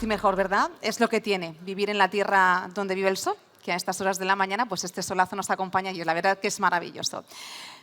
más y mejor, ¿verdad? Es lo que tiene vivir en la tierra donde vive el sol, que a estas horas de la mañana pues este solazo nos acompaña y la verdad que es maravilloso.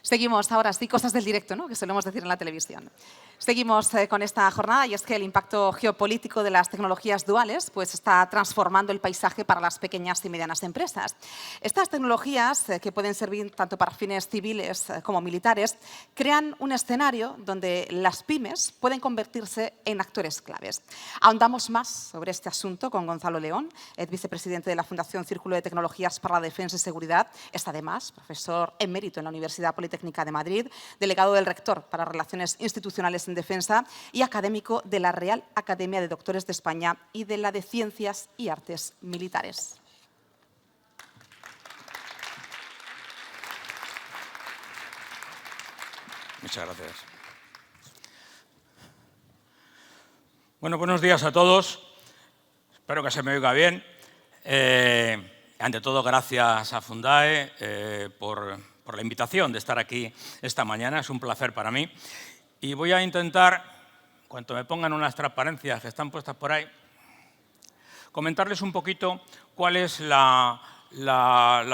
Seguimos ahora, sí, cosas del directo, ¿no?, que solemos decir en la televisión. Seguimos con esta jornada y es que el impacto geopolítico de las tecnologías duales pues, está transformando el paisaje para las pequeñas y medianas empresas. Estas tecnologías, que pueden servir tanto para fines civiles como militares, crean un escenario donde las pymes pueden convertirse en actores claves. Ahondamos más sobre este asunto con Gonzalo León, el vicepresidente de la Fundación Círculo de Tecnologías para la Defensa y Seguridad. Es además profesor emérito en la Universidad Politécnica de Madrid, delegado del rector para Relaciones Institucionales en Defensa y académico de la Real Academia de Doctores de España y de la de Ciencias y Artes Militares. Muchas gracias. Bueno, buenos días a todos. Espero que se me oiga bien. Ante todo, gracias a Fundae por la invitación de estar aquí esta mañana. Es un placer para mí. Y voy a intentar, cuando me pongan unas transparencias que están puestas por ahí, comentarles un poquito cuál es la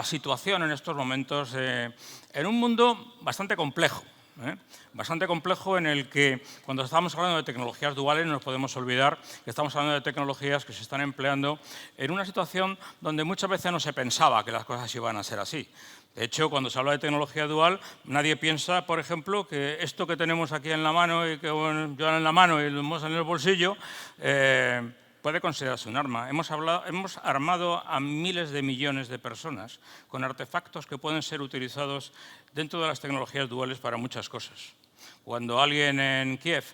situación en estos momentos en un mundo bastante complejo. Bastante complejo en el que cuando estamos hablando de tecnologías duales no nos podemos olvidar que estamos hablando de tecnologías que se están empleando en una situación donde muchas veces no se pensaba que las cosas iban a ser así. De hecho, cuando se habla de tecnología dual, nadie piensa, por ejemplo, que esto que tenemos aquí en la mano y que llevan en la mano y lo hemos en el bolsillo, puede considerarse un arma. Hemos armado a miles de millones de personas con artefactos que pueden ser utilizados dentro de las tecnologías duales para muchas cosas. Cuando alguien en Kiev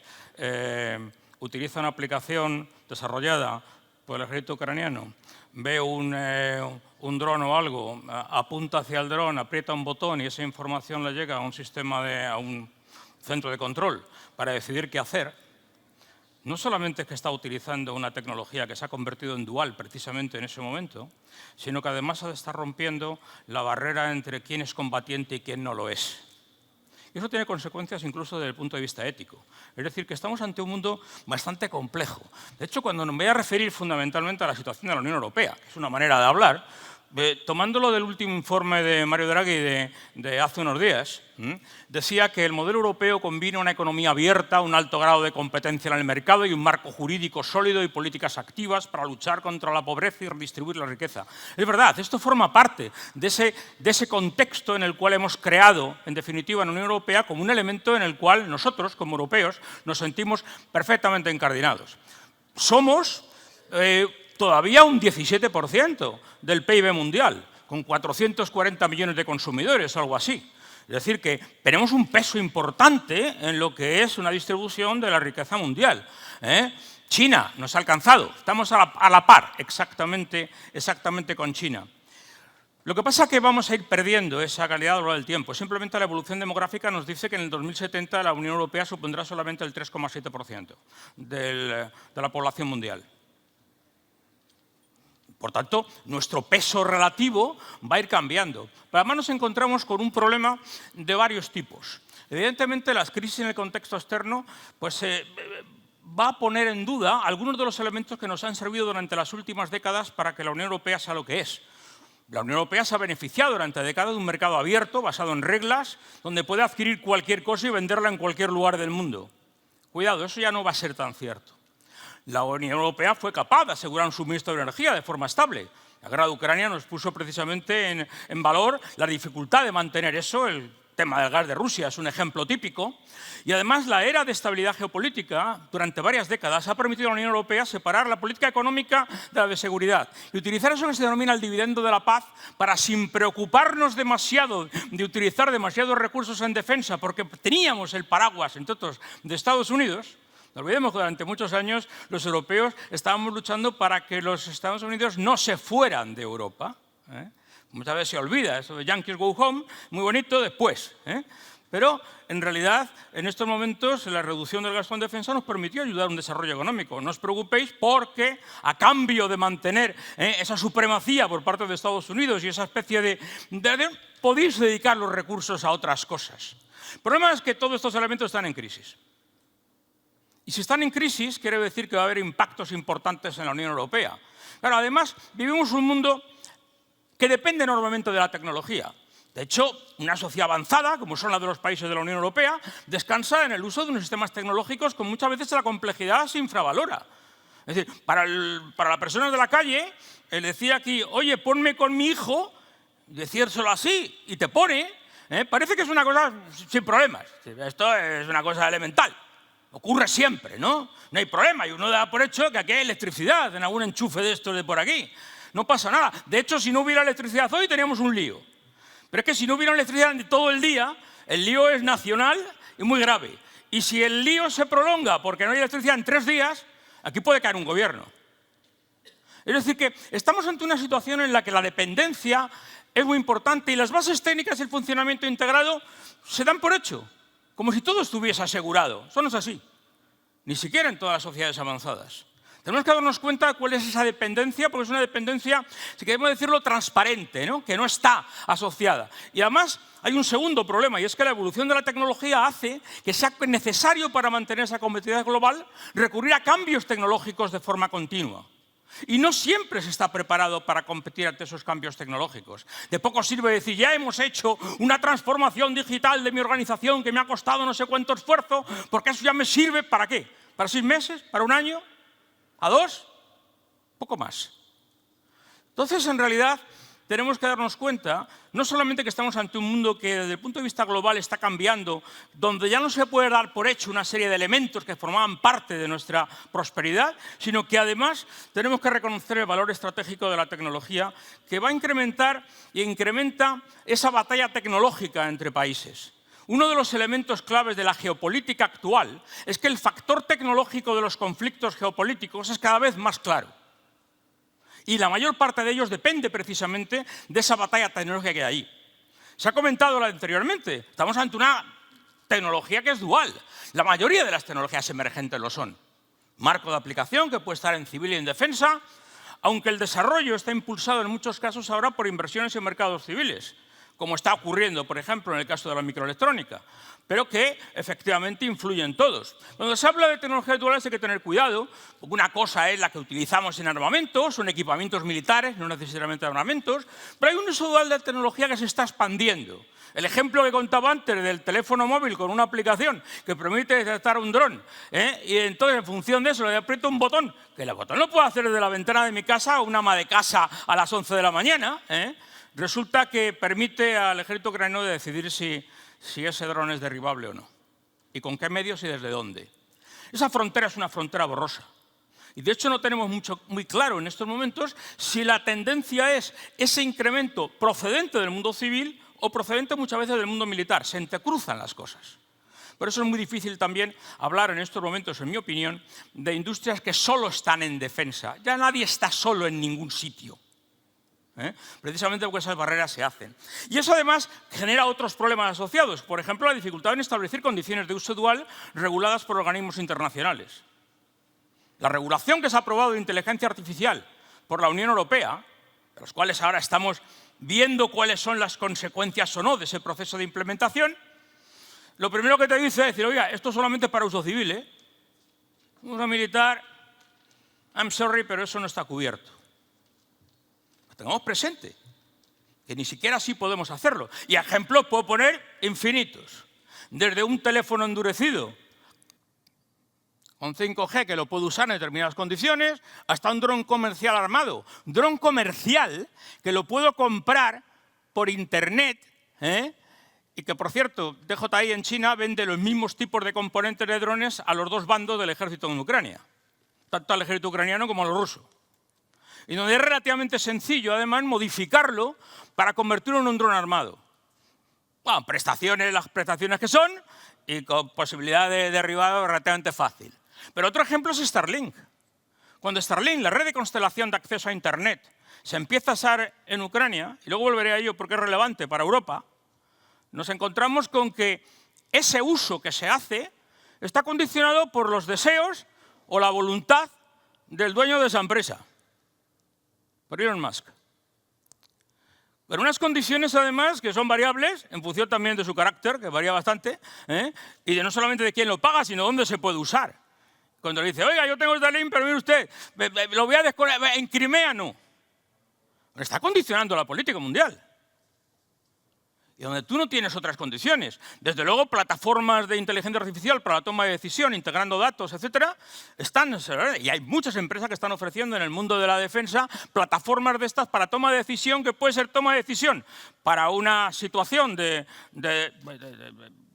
utiliza una aplicación desarrollada por el ejército ucraniano, ve un dron o algo, apunta hacia el dron, aprieta un botón y esa información le llega a un sistema, a un centro de control para decidir qué hacer, no solamente es que está utilizando una tecnología que se ha convertido en dual precisamente en ese momento, sino que además está rompiendo la barrera entre quién es combatiente y quién no lo es. Y eso tiene consecuencias incluso desde el punto de vista ético. Es decir, que estamos ante un mundo bastante complejo. De hecho, cuando me voy a referir fundamentalmente a la situación de la Unión Europea, que es una manera de hablar, tomándolo del último informe de Mario Draghi de hace unos días, decía que el modelo europeo combina una economía abierta, un alto grado de competencia en el mercado y un marco jurídico sólido y políticas activas para luchar contra la pobreza y redistribuir la riqueza. Es verdad, esto forma parte de ese contexto en el cual hemos creado, en definitiva, en la Unión Europea como un elemento en el cual nosotros, como europeos, nos sentimos perfectamente incardinados. Somos todavía un 17% del PIB mundial, con 440 millones de consumidores o algo así. Es decir, que tenemos un peso importante en lo que es una distribución de la riqueza mundial. China nos ha alcanzado, estamos a la par exactamente con China. Lo que pasa es que vamos a ir perdiendo esa calidad a lo largo del tiempo. Simplemente la evolución demográfica nos dice que en el 2070 la Unión Europea supondrá solamente el 3,7% de la población mundial. Por tanto, nuestro peso relativo va a ir cambiando. Pero además nos encontramos con un problema de varios tipos. Evidentemente, las crisis en el contexto externo pues, va a poner en duda algunos de los elementos que nos han servido durante las últimas décadas para que la Unión Europea sea lo que es. La Unión Europea se ha beneficiado durante décadas de un mercado abierto, basado en reglas, donde puede adquirir cualquier cosa y venderla en cualquier lugar del mundo. Cuidado, eso ya no va a ser tan cierto. La Unión Europea fue capaz de asegurar un suministro de energía de forma estable. La guerra de Ucrania nos puso precisamente en valor la dificultad de mantener eso. El tema del gas de Rusia es un ejemplo típico. Y además la era de estabilidad geopolítica durante varias décadas ha permitido a la Unión Europea separar la política económica de la de seguridad y utilizar eso que se denomina el dividendo de la paz para, sin preocuparnos demasiado de utilizar demasiados recursos en defensa, porque teníamos el paraguas, entre otros, de Estados Unidos. No olvidemos que durante muchos años los europeos estábamos luchando para que los Estados Unidos no se fueran de Europa. Muchas veces se olvida eso de Yankees go home, muy bonito después. Pero, en realidad, en estos momentos, la reducción del gasto en defensa nos permitió ayudar a un desarrollo económico. No os preocupéis porque, a cambio de mantener esa supremacía por parte de Estados Unidos y esa especie de podéis dedicar los recursos a otras cosas. El problema es que todos estos elementos están en crisis. Y si están en crisis, quiere decir que va a haber impactos importantes en la Unión Europea. Claro, además, vivimos un mundo que depende enormemente de la tecnología. De hecho, una sociedad avanzada, como son las de los países de la Unión Europea, descansa en el uso de unos sistemas tecnológicos con muchas veces la complejidad se infravalora. Es decir, para la persona de la calle, él decía aquí, oye, ponme con mi hijo, decírselo así, y te pone, parece que es una cosa sin problemas. Esto es una cosa elemental. Ocurre siempre, ¿no? No hay problema, y uno da por hecho que aquí hay electricidad en algún enchufe de estos de por aquí. No pasa nada. De hecho, si no hubiera electricidad hoy, teníamos un lío. Pero es que si no hubiera electricidad todo el día, el lío es nacional y muy grave. Y si el lío se prolonga porque no hay electricidad en 3 días, aquí puede caer un gobierno. Es decir, que estamos ante una situación en la que la dependencia es muy importante y las bases técnicas y el funcionamiento integrado se dan por hecho, como si todo estuviese asegurado. Eso no es así, ni siquiera en todas las sociedades avanzadas. Tenemos que darnos cuenta de cuál es esa dependencia, porque es una dependencia, si queremos decirlo, transparente, ¿no? Que no está asociada. Y además hay un segundo problema, y es que la evolución de la tecnología hace que sea necesario para mantener esa competitividad global recurrir a cambios tecnológicos de forma continua. Y no siempre se está preparado para competir ante esos cambios tecnológicos. De poco sirve decir, ya hemos hecho una transformación digital de mi organización que me ha costado no sé cuánto esfuerzo, porque eso ya me sirve, ¿para qué? ¿Para 6 meses? ¿Para 1 año? ¿A 2? Poco más. Entonces, en realidad, tenemos que darnos cuenta, no solamente que estamos ante un mundo que desde el punto de vista global está cambiando, donde ya no se puede dar por hecho una serie de elementos que formaban parte de nuestra prosperidad, sino que además tenemos que reconocer el valor estratégico de la tecnología, que va a incrementar y incrementa esa batalla tecnológica entre países. Uno de los elementos claves de la geopolítica actual es que el factor tecnológico de los conflictos geopolíticos es cada vez más claro. Y la mayor parte de ellos depende precisamente de esa batalla tecnológica que hay ahí. Se ha comentado anteriormente, estamos ante una tecnología que es dual. La mayoría de las tecnologías emergentes lo son. Marco de aplicación que puede estar en civil y en defensa, aunque el desarrollo está impulsado en muchos casos ahora por inversiones en mercados civiles, como está ocurriendo, por ejemplo, en el caso de la microelectrónica, pero que efectivamente influyen todos. Cuando se habla de tecnologías duales hay que tener cuidado, porque una cosa es la que utilizamos en armamentos, son equipamientos militares, no necesariamente armamentos, pero hay un uso dual de tecnología que se está expandiendo. El ejemplo que contaba antes del teléfono móvil con una aplicación que permite detectar un dron, y entonces en función de eso le aprieto un botón, que el botón lo puedo hacer desde la ventana de mi casa o una ama de casa a las 11 de la mañana, resulta que permite al ejército ucraniano decidir si ese dron es derribable o no. Y con qué medios y desde dónde. Esa frontera es una frontera borrosa. Y de hecho no tenemos muy claro en estos momentos si la tendencia es ese incremento procedente del mundo civil o procedente muchas veces del mundo militar. Se entrecruzan las cosas. Por eso es muy difícil también hablar en estos momentos, en mi opinión, de industrias que solo están en defensa. Ya nadie está solo en ningún sitio. Precisamente porque esas barreras se hacen. Y eso además genera otros problemas asociados. Por ejemplo, la dificultad en establecer condiciones de uso dual reguladas por organismos internacionales. La regulación que se ha aprobado de inteligencia artificial por la Unión Europea, de los cuales ahora estamos viendo cuáles son las consecuencias o no de ese proceso de implementación, lo primero que te dice es decir, oiga, esto solamente para uso civil, uso militar, I'm sorry, pero eso no está cubierto. Tengamos presente que ni siquiera así podemos hacerlo. Y ejemplos puedo poner infinitos. Desde un teléfono endurecido con 5G que lo puedo usar en determinadas condiciones, hasta un dron comercial armado. Dron comercial que lo puedo comprar por internet, y que, por cierto, DJI en China vende los mismos tipos de componentes de drones a los 2 bandos del ejército en Ucrania, tanto al ejército ucraniano como al ruso. Y donde es relativamente sencillo, además, modificarlo para convertirlo en un dron armado. Bueno, las prestaciones que son, y con posibilidad de derribado relativamente fácil. Pero otro ejemplo es Starlink. Cuando Starlink, la red de constelación de acceso a Internet, se empieza a usar en Ucrania, y luego volveré a ello porque es relevante para Europa, nos encontramos con que ese uso que se hace está condicionado por los deseos o la voluntad del dueño de esa empresa. Por Elon Musk. Pero unas condiciones, además, que son variables, en función también de su carácter, que varía bastante, y de no solamente de quién lo paga, sino dónde se puede usar. Cuando le dice, oiga, yo tengo esta ley, pero mire usted, lo voy a desconectar, en Crimea no. Está condicionando la política mundial. Y donde tú no tienes otras condiciones. Desde luego, plataformas de inteligencia artificial para la toma de decisión, integrando datos, etcétera, están, y hay muchas empresas que están ofreciendo en el mundo de la defensa plataformas de estas para toma de decisión, que puede ser toma de decisión para una situación de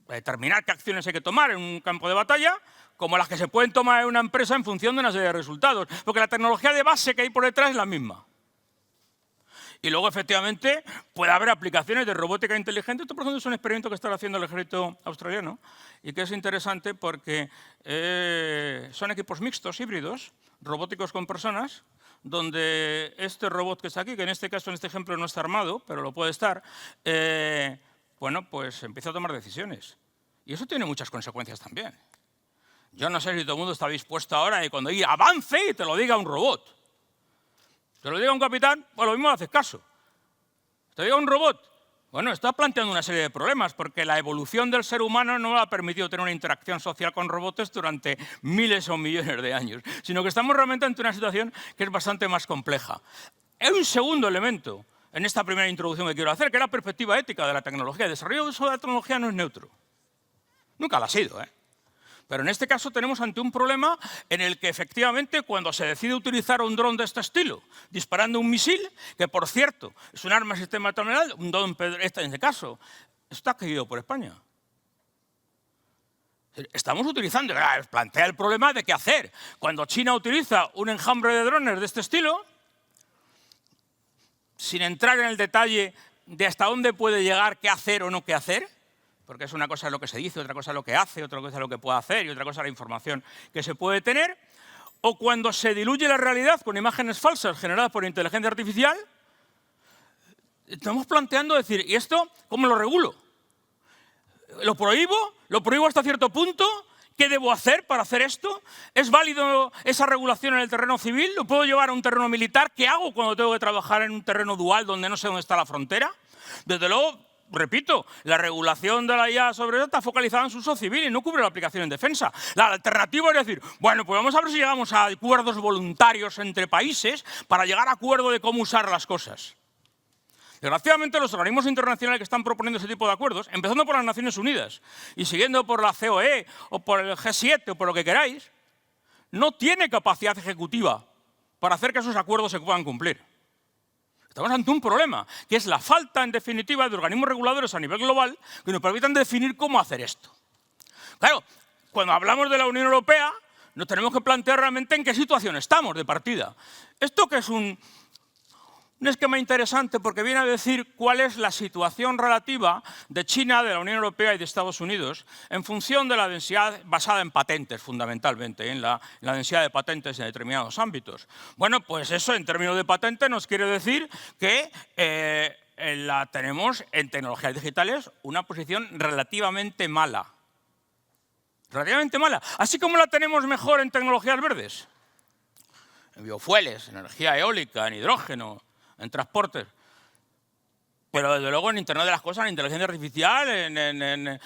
determinar qué acciones hay que tomar en un campo de batalla, como las que se pueden tomar en una empresa en función de una serie de resultados. Porque la tecnología de base que hay por detrás es la misma. Y luego, efectivamente, puede haber aplicaciones de robótica inteligente. Esto, por ejemplo, es un experimento que está haciendo el ejército australiano y que es interesante porque son equipos mixtos, híbridos, robóticos con personas, donde este robot que está aquí, que en este caso, en este ejemplo, no está armado, pero lo puede estar, bueno, pues empieza a tomar decisiones. Y eso tiene muchas consecuencias también. Yo no sé si todo el mundo está dispuesto ahora y cuando diga avance y te lo diga un robot. Te lo diga un capitán, pues lo mismo haces caso. Te diga un robot, bueno, está planteando una serie de problemas porque la evolución del ser humano no ha permitido tener una interacción social con robots durante miles o millones de años, sino que estamos realmente ante una situación que es bastante más compleja. Hay un segundo elemento en esta primera introducción que quiero hacer, que es la perspectiva ética de la tecnología. El desarrollo de la tecnología no es neutro. Nunca lo ha sido, ¿eh? Pero en este caso tenemos ante un problema en el que efectivamente cuando se decide utilizar un dron de este estilo, disparando un misil, que por cierto es un arma de sistema terminal, un dron en este caso, está querido por España. Estamos utilizando, plantea el problema de qué hacer. Cuando China utiliza un enjambre de drones de este estilo, sin entrar en el detalle de hasta dónde puede llegar, qué hacer o no qué hacer, porque es una cosa lo que se dice, otra cosa lo que hace, otra cosa lo que puede hacer y otra cosa la información que se puede tener, o cuando se diluye la realidad con imágenes falsas generadas por inteligencia artificial, estamos planteando decir, ¿y esto cómo lo regulo? ¿Lo prohíbo? ¿Lo prohíbo hasta cierto punto? ¿Qué debo hacer para hacer esto? ¿Es válido esa regulación en el terreno civil? ¿Lo puedo llevar a un terreno militar? ¿Qué hago cuando tengo que trabajar en un terreno dual donde no sé dónde está la frontera? Desde luego, repito, la regulación de la IA sobre eso está focalizada en su uso civil y no cubre la aplicación en defensa. La alternativa es decir, bueno, pues vamos a ver si llegamos a acuerdos voluntarios entre países para llegar a acuerdo de cómo usar las cosas. Desgraciadamente, los organismos internacionales que están proponiendo ese tipo de acuerdos, empezando por las Naciones Unidas y siguiendo por la COE o por el G7 o por lo que queráis, no tiene capacidad ejecutiva para hacer que esos acuerdos se puedan cumplir. Estamos ante un problema, que es la falta, en definitiva, de organismos reguladores a nivel global que nos permitan definir cómo hacer esto. Claro, cuando hablamos de la Unión Europea, nos tenemos que plantear realmente en qué situación estamos de partida. Esto que es un esquema interesante porque viene a decir cuál es la situación relativa de China, de la Unión Europea y de Estados Unidos en función de la densidad basada en patentes, fundamentalmente, en la densidad de patentes en determinados ámbitos. Bueno, pues eso en términos de patente nos quiere decir que tenemos en tecnologías digitales una posición relativamente mala. Relativamente mala. Así como la tenemos mejor en tecnologías verdes. En biofueles, en energía eólica, en hidrógeno, en transportes, pero desde luego en Internet de las Cosas, en inteligencia artificial, en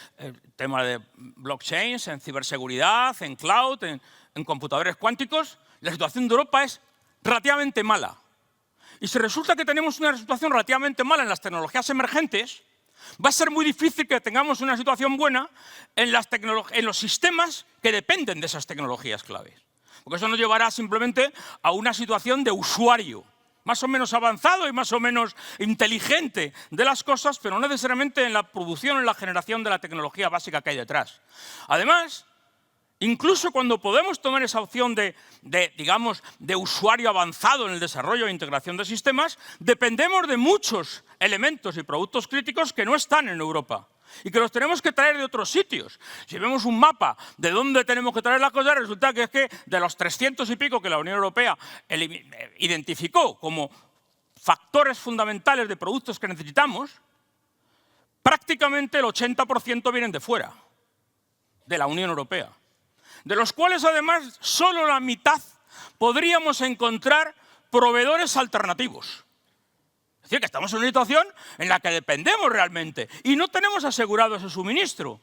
temas de blockchains, en ciberseguridad, en cloud, en computadores cuánticos, la situación de Europa es relativamente mala. Y si resulta que tenemos una situación relativamente mala en las tecnologías emergentes, va a ser muy difícil que tengamos una situación buena en los sistemas que dependen de esas tecnologías claves. Porque eso nos llevará simplemente a una situación de usuario más o menos avanzado y más o menos inteligente de las cosas, pero no necesariamente en la producción o en la generación de la tecnología básica que hay detrás. Además, incluso cuando podemos tomar esa opción digamos, de usuario avanzado en el desarrollo e integración de sistemas, dependemos de muchos elementos y productos críticos que no están en Europa y que los tenemos que traer de otros sitios. Si vemos un mapa de dónde tenemos que traer las cosas, resulta que es que de los 300 y pico que la Unión Europea identificó como factores fundamentales de productos que necesitamos, prácticamente el 80% vienen de fuera, de la Unión Europea, de los cuales además solo la mitad podríamos encontrar proveedores alternativos. Es decir, que estamos en una situación en la que dependemos realmente y no tenemos asegurado ese suministro.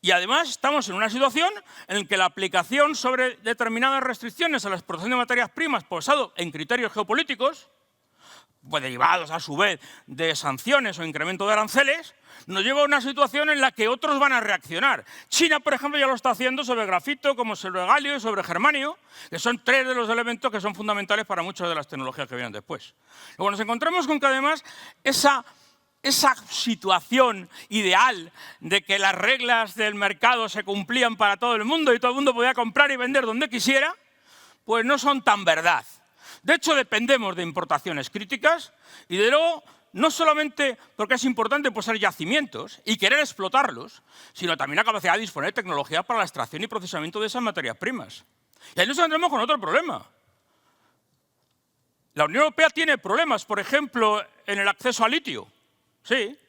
Y además estamos en una situación en la que la aplicación sobre determinadas restricciones a la exportación de materias primas basado en criterios geopolíticos, pues derivados a su vez de sanciones o incremento de aranceles, nos lleva a una situación en la que otros van a reaccionar. China, por ejemplo, ya lo está haciendo sobre grafito, como sobre galio y sobre germanio, que son tres de los elementos que son fundamentales para muchas de las tecnologías que vienen después. Luego nos encontramos con que además esa situación ideal de que las reglas del mercado se cumplían para todo el mundo y todo el mundo podía comprar y vender donde quisiera, pues no son tan verdad. De hecho, dependemos de importaciones críticas y de luego, no solamente porque es importante posar yacimientos y querer explotarlos, sino también la capacidad de disponer de tecnología para la extracción y procesamiento de esas materias primas. Y ahí nos encontramos con otro problema. La Unión Europea tiene problemas, por ejemplo, en el acceso a litio. Sí.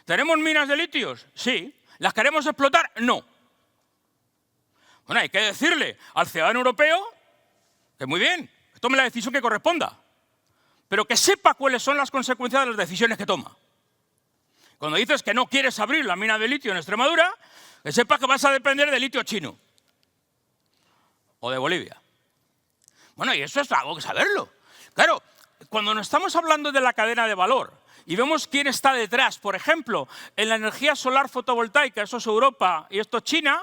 ¿Tenemos minas de litios? Sí. ¿Las queremos explotar? No. Bueno, hay que decirle al ciudadano europeo que muy bien, tome la decisión que corresponda, pero que sepa cuáles son las consecuencias de las decisiones que toma. Cuando dices que no quieres abrir la mina de litio en Extremadura, que sepa que vas a depender del litio chino o de Bolivia. Bueno, y eso es algo que saberlo. Claro, cuando nos estamos hablando de la cadena de valor y vemos quién está detrás, por ejemplo, en la energía solar fotovoltaica, eso es Europa y esto es China,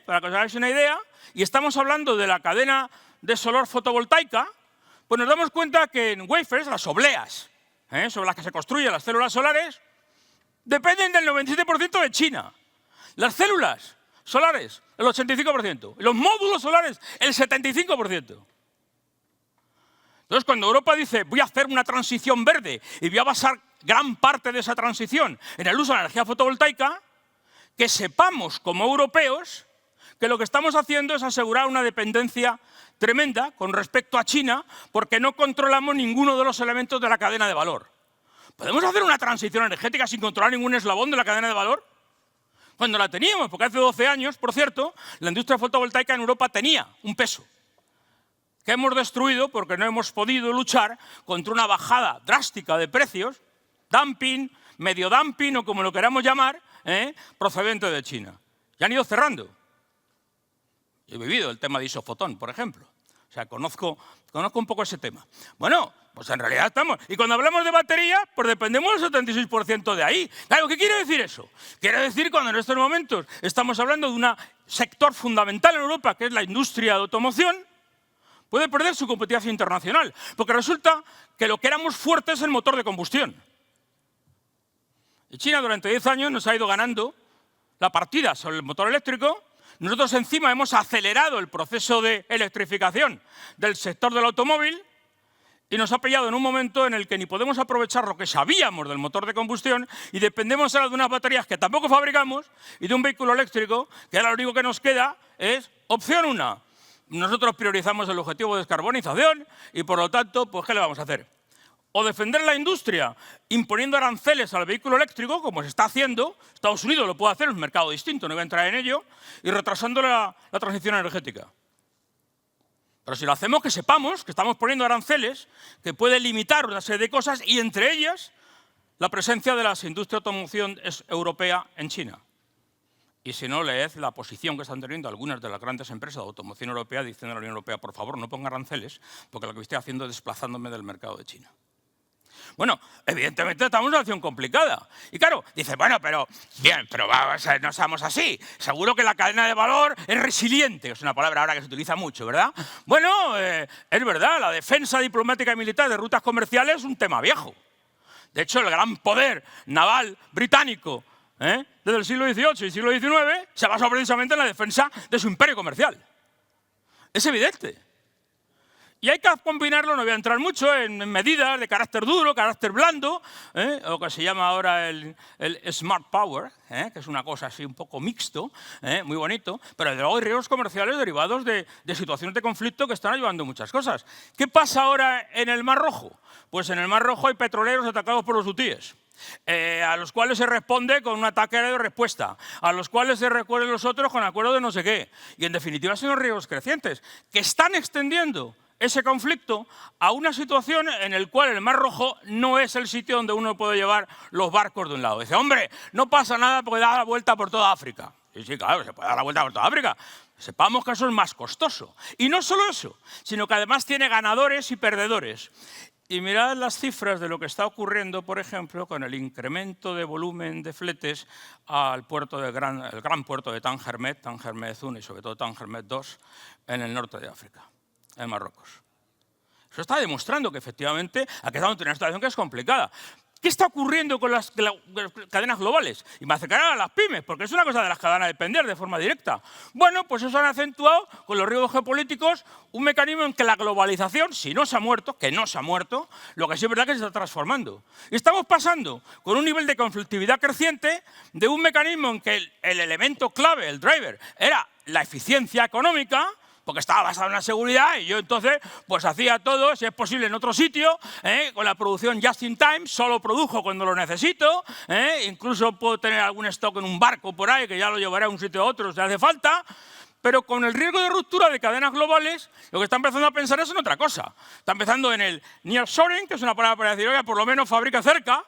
para que os hagáis una idea, y estamos hablando de la cadena de solar fotovoltaica, pues nos damos cuenta que en wafers, las obleas, sobre las que se construyen las células solares, dependen del 97% de China. Las células solares, el 85%. Los módulos solares, el 75%. Entonces, cuando Europa dice, voy a hacer una transición verde y voy a basar gran parte de esa transición en el uso de la energía fotovoltaica, que sepamos como europeos que lo que estamos haciendo es asegurar una dependencia tremenda con respecto a China porque no controlamos ninguno de los elementos de la cadena de valor. ¿Podemos hacer una transición energética sin controlar ningún eslabón de la cadena de valor? Cuando la teníamos, porque hace 12 años, por cierto, la industria fotovoltaica en Europa tenía un peso que hemos destruido porque no hemos podido luchar contra una bajada drástica de precios, dumping, medio dumping o como lo queramos llamar, procedente de China. Y han ido cerrando. He vivido el tema de isofotón, por ejemplo. O sea, conozco un poco ese tema. Bueno, pues en realidad estamos. Y cuando hablamos de batería, pues dependemos del 76% de ahí. Claro, ¿qué quiere decir eso? Quiere decir cuando en estos momentos estamos hablando de un sector fundamental en Europa, que es la industria de automoción, puede perder su competitividad internacional. Porque resulta que lo que éramos fuertes es el motor de combustión. Y China durante 10 años nos ha ido ganando la partida sobre el motor eléctrico. Nosotros encima hemos acelerado el proceso de electrificación del sector del automóvil y nos ha pillado en un momento en el que ni podemos aprovechar lo que sabíamos del motor de combustión y dependemos ahora de unas baterías que tampoco fabricamos y de un vehículo eléctrico que ahora lo único que nos queda es opción 1. Nosotros priorizamos el objetivo de descarbonización y por lo tanto, pues ¿qué le vamos a hacer? O defender la industria imponiendo aranceles al vehículo eléctrico, como se está haciendo, Estados Unidos lo puede hacer, es un mercado distinto, no voy a entrar en ello, y retrasando la transición energética. Pero si lo hacemos, que sepamos que estamos poniendo aranceles que pueden limitar una serie de cosas y entre ellas la presencia de las industrias de automoción europea en China. Y si no, leed la posición que están teniendo algunas de las grandes empresas de automoción europea diciendo a la Unión Europea, por favor, no ponga aranceles, porque lo que estoy haciendo es desplazándome del mercado de China. Bueno, evidentemente estamos en una situación complicada. Y claro, dice, bueno, pero no seamos así. Seguro que la cadena de valor es resiliente. Es una palabra ahora que se utiliza mucho, ¿verdad? Bueno, es verdad, la defensa diplomática y militar de rutas comerciales es un tema viejo. De hecho, el gran poder naval británico desde el siglo XVIII y siglo XIX se basa precisamente en la defensa de su imperio comercial. Es evidente. Y hay que combinarlo, no voy a entrar mucho, en medidas de carácter duro, carácter blando, lo que se llama ahora el Smart Power, que es una cosa así un poco mixto, muy bonito, pero desde luego hay riesgos comerciales derivados de situaciones de conflicto que están ayudando muchas cosas. ¿Qué pasa ahora en el Mar Rojo? Pues en el Mar Rojo hay petroleros atacados por los hutíes. A los cuales se responde con un ataque de respuesta, a los cuales se recuerden los otros con acuerdo de no sé qué. Y en definitiva son riesgos crecientes que están extendiendo ese conflicto a una situación en la cual el Mar Rojo no es el sitio donde uno puede llevar los barcos de un lado. Dice, hombre, no pasa nada porque da la vuelta por toda África. Sí, sí, claro, se puede dar la vuelta por toda África. Sepamos que eso es más costoso. Y no solo eso, sino que además tiene ganadores y perdedores. Y mirad las cifras de lo que está ocurriendo, por ejemplo, con el incremento de volumen de fletes al puerto el gran puerto de Tánger Med 1 y sobre todo Tánger Med 2 en el norte de África, en Marruecos. Eso está demostrando que efectivamente aquí estamos en una situación que es complicada. ¿Qué está ocurriendo con las cadenas globales? Y me acercarán a las pymes, porque es una cosa de las que van a depender de forma directa. Bueno, pues eso han acentuado con los riesgos geopolíticos un mecanismo en que la globalización, si no se ha muerto, que no se ha muerto, lo que sí es verdad que se está transformando. Y estamos pasando con un nivel de conflictividad creciente de un mecanismo en que el elemento clave, el driver, era la eficiencia económica, porque estaba basado en la seguridad y yo entonces pues hacía todo, si es posible, en otro sitio, con la producción just in time, solo produjo cuando lo necesito, incluso puedo tener algún stock en un barco por ahí que ya lo llevaré a un sitio a otro si hace falta, pero con el riesgo de ruptura de cadenas globales, lo que está empezando a pensar es en otra cosa. Está empezando en el nearshoring, que es una palabra para decir, oiga, por lo menos fabrica cerca.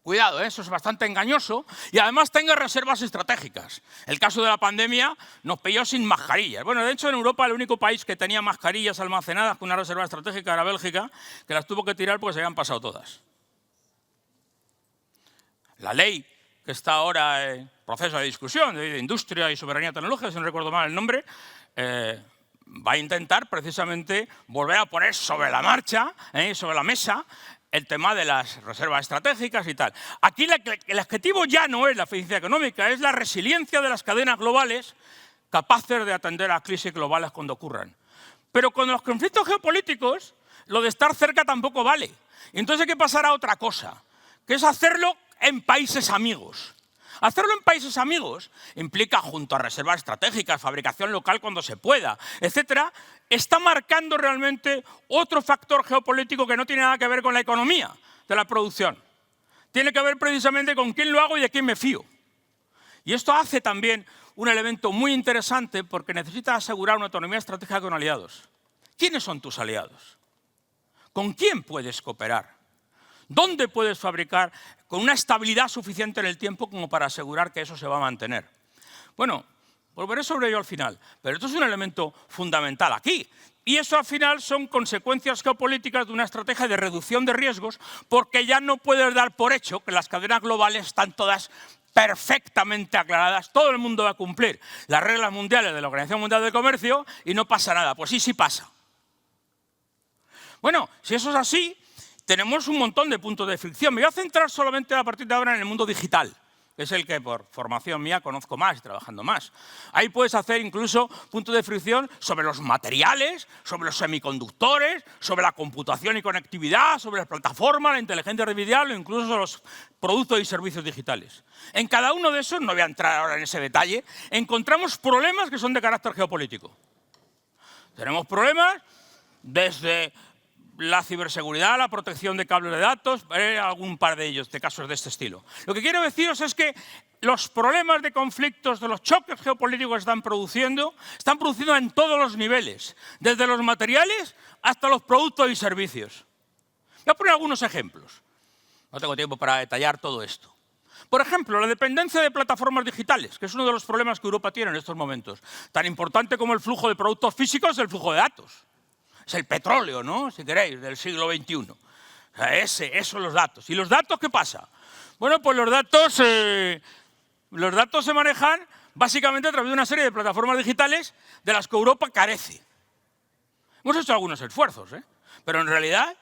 Cuidado, eso es bastante engañoso. Y además tenga reservas estratégicas. El caso de la pandemia nos pilló sin mascarillas. Bueno, de hecho, en Europa el único país que tenía mascarillas almacenadas con una reserva estratégica era Bélgica, que las tuvo que tirar porque se habían pasado todas. La ley que está ahora en proceso de discusión, de industria y soberanía tecnológica, si no recuerdo mal el nombre, va a intentar precisamente volver a poner sobre la marcha, sobre la mesa, el tema de las reservas estratégicas y tal. Aquí el objetivo ya no es la eficiencia económica, es la resiliencia de las cadenas globales capaces de atender a crisis globales cuando ocurran. Pero con los conflictos geopolíticos, lo de estar cerca tampoco vale. Y entonces hay que pasar a otra cosa, que es hacerlo en países amigos. Hacerlo en países amigos implica, junto a reservas estratégicas, fabricación local cuando se pueda, etcétera, está marcando realmente otro factor geopolítico que no tiene nada que ver con la economía de la producción. Tiene que ver precisamente con quién lo hago y de quién me fío. Y esto hace también un elemento muy interesante porque necesitas asegurar una autonomía estratégica con aliados. ¿Quiénes son tus aliados? ¿Con quién puedes cooperar? ¿Dónde puedes fabricar con una estabilidad suficiente en el tiempo como para asegurar que eso se va a mantener? Bueno, volveré sobre ello al final, pero esto es un elemento fundamental aquí. Y eso al final son consecuencias geopolíticas de una estrategia de reducción de riesgos porque ya no puedes dar por hecho que las cadenas globales están todas perfectamente aclaradas, todo el mundo va a cumplir las reglas mundiales de la Organización Mundial del Comercio y no pasa nada. Pues sí, sí pasa. Bueno, si eso es así, tenemos un montón de puntos de fricción. Me voy a centrar solamente a partir de ahora en el mundo digital, que es el que por formación mía conozco más y trabajando más. Ahí puedes hacer incluso puntos de fricción sobre los materiales, sobre los semiconductores, sobre la computación y conectividad, sobre las plataformas, la inteligencia artificial o incluso sobre los productos y servicios digitales. En cada uno de esos, no voy a entrar ahora en ese detalle, encontramos problemas que son de carácter geopolítico. Tenemos problemas desde la ciberseguridad, la protección de cables de datos, algún par de ellos, de casos de este estilo. Lo que quiero deciros es que los problemas de conflictos, de los choques geopolíticos que están produciendo en todos los niveles, desde los materiales hasta los productos y servicios. Voy a poner algunos ejemplos. No tengo tiempo para detallar todo esto. Por ejemplo, la dependencia de plataformas digitales, que es uno de los problemas que Europa tiene en estos momentos. Tan importante como el flujo de productos físicos es el flujo de datos. Es el petróleo, ¿no? Si queréis, del siglo XXI. O sea, esos son los datos. ¿Y los datos qué pasa? Bueno, pues los datos se manejan básicamente a través de una serie de plataformas digitales de las que Europa carece. Hemos hecho algunos esfuerzos, pero en realidad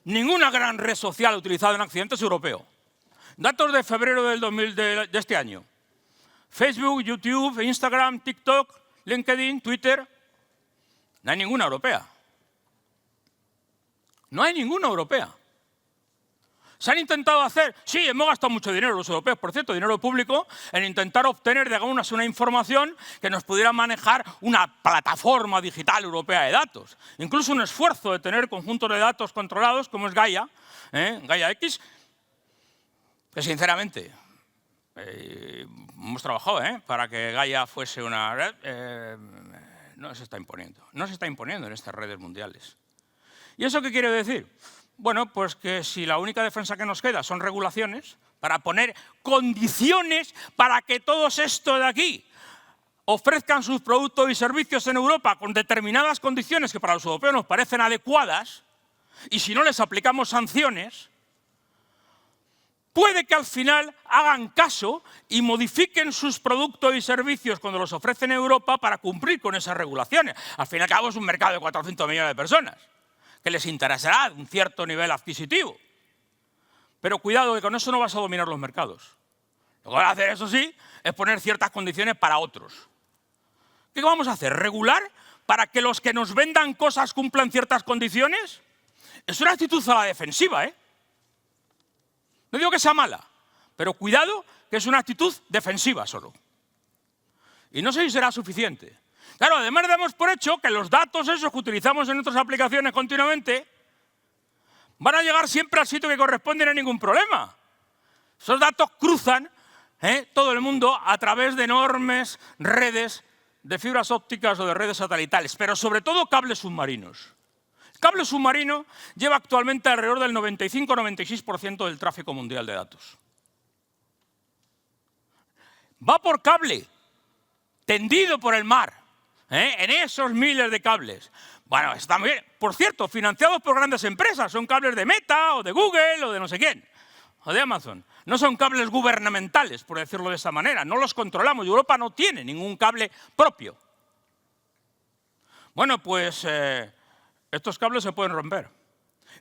ninguna gran red social utilizada en Occidente es europeo. Datos de febrero de este año. Facebook, YouTube, Instagram, TikTok, LinkedIn, Twitter. No hay ninguna europea. No hay ninguna europea. Se han intentado hacer, sí, hemos gastado mucho dinero los europeos, por cierto, dinero público, en intentar obtener de algunas una información que nos pudiera manejar una plataforma digital europea de datos. Incluso un esfuerzo de tener conjuntos de datos controlados, como es Gaia, Gaia X, que sinceramente hemos trabajado para que Gaia fuese una red, no se está imponiendo. No se está imponiendo en estas redes mundiales. ¿Y eso qué quiere decir? Bueno, pues que si la única defensa que nos queda son regulaciones, para poner condiciones para que todos estos de aquí ofrezcan sus productos y servicios en Europa con determinadas condiciones que para los europeos nos parecen adecuadas, y si no les aplicamos sanciones, puede que al final hagan caso y modifiquen sus productos y servicios cuando los ofrecen en Europa para cumplir con esas regulaciones. Al fin y al cabo es un mercado de 400 millones de personas, que les interesará un cierto nivel adquisitivo. Pero cuidado, que con eso no vas a dominar los mercados. Lo que vas a hacer, eso sí, es poner ciertas condiciones para otros. ¿Qué vamos a hacer? ¿Regular para que los que nos vendan cosas cumplan ciertas condiciones? Es una actitud a la defensiva, ¿eh? No digo que sea mala, pero cuidado, que es una actitud defensiva solo. Y no sé si será suficiente. Claro, además damos por hecho que los datos esos que utilizamos en nuestras aplicaciones continuamente van a llegar siempre al sitio que corresponde y no hay ningún problema. Esos datos cruzan todo el mundo a través de enormes redes de fibras ópticas o de redes satelitales, pero sobre todo cables submarinos. El cable submarino lleva actualmente alrededor del 95-96% del tráfico mundial de datos. Va por cable, tendido por el mar, en esos miles de cables. Bueno, está muy bien. Por cierto, financiados por grandes empresas. Son cables de Meta o de Google o de no sé quién, o de Amazon. No son cables gubernamentales, por decirlo de esa manera. No los controlamos. Europa no tiene ningún cable propio. Bueno, pues estos cables se pueden romper.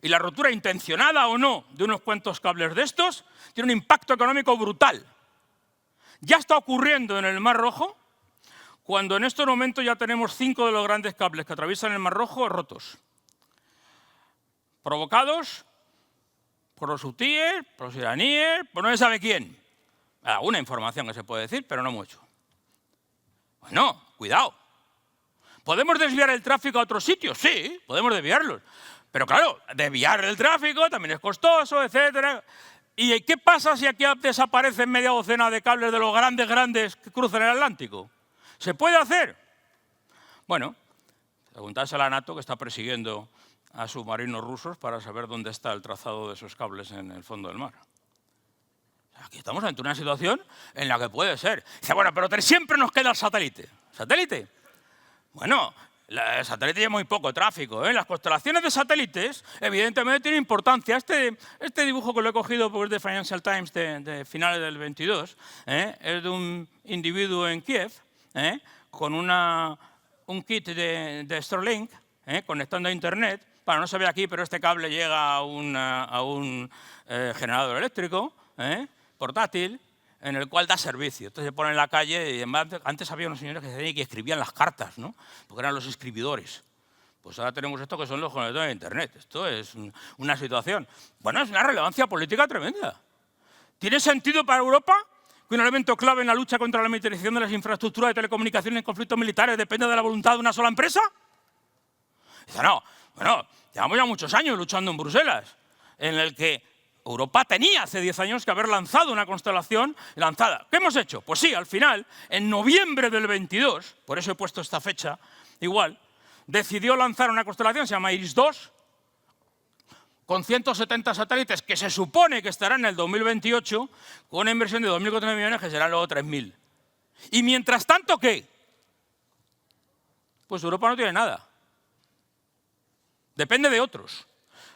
Y la rotura intencionada o no de unos cuantos cables de estos tiene un impacto económico brutal. Ya está ocurriendo en el Mar Rojo, cuando en estos momentos ya tenemos 5 de los grandes cables que atraviesan el Mar Rojo rotos. Provocados por los hutíes, por los iraníes, por no se sabe quién. Alguna información que se puede decir, pero no mucho. Bueno, cuidado. ¿Podemos desviar el tráfico a otros sitios? Sí, podemos desviarlos. Pero claro, desviar el tráfico también es costoso, etc. ¿Y qué pasa si aquí desaparecen media docena de cables de los grandes que cruzan el Atlántico? ¿Se puede hacer? Bueno, preguntárselo a la NATO, que está persiguiendo a submarinos rusos para saber dónde está el trazado de esos cables en el fondo del mar. Aquí estamos ante una situación en la que puede ser. Dice, bueno, pero siempre nos queda el satélite. ¿Satélite? Bueno, el satélite lleva muy poco tráfico, ¿eh? Las constelaciones de satélites, evidentemente, tienen importancia. Este dibujo que lo he cogido porque es de Financial Times de finales del 22, es de un individuo en Kiev, con un kit de Starlink, conectando a Internet. Bueno, no se ve aquí, pero este cable llega a un generador eléctrico portátil, en el cual da servicio. Entonces se pone en la calle y antes había unos señores que escribían las cartas, ¿no? Porque eran los escribidores. Pues ahora tenemos esto que son los conectores de Internet. Esto es una situación. Bueno, es una relevancia política tremenda. ¿Tiene sentido para Europa que un elemento clave en la lucha contra la militarización de las infraestructuras de telecomunicaciones en conflictos militares depende de la voluntad de una sola empresa? Dice, no, bueno, llevamos ya muchos años luchando en Bruselas, en el que Europa tenía hace 10 años que haber lanzado una constelación lanzada. ¿Qué hemos hecho? Pues sí, al final, en noviembre del 22, por eso he puesto esta fecha, igual, decidió lanzar una constelación, se llama IRIS-2, con 170 satélites que se supone que estarán en el 2028, con una inversión de 2.400 millones que serán luego 3.000. Y mientras tanto, ¿qué? Pues Europa no tiene nada. Depende de otros.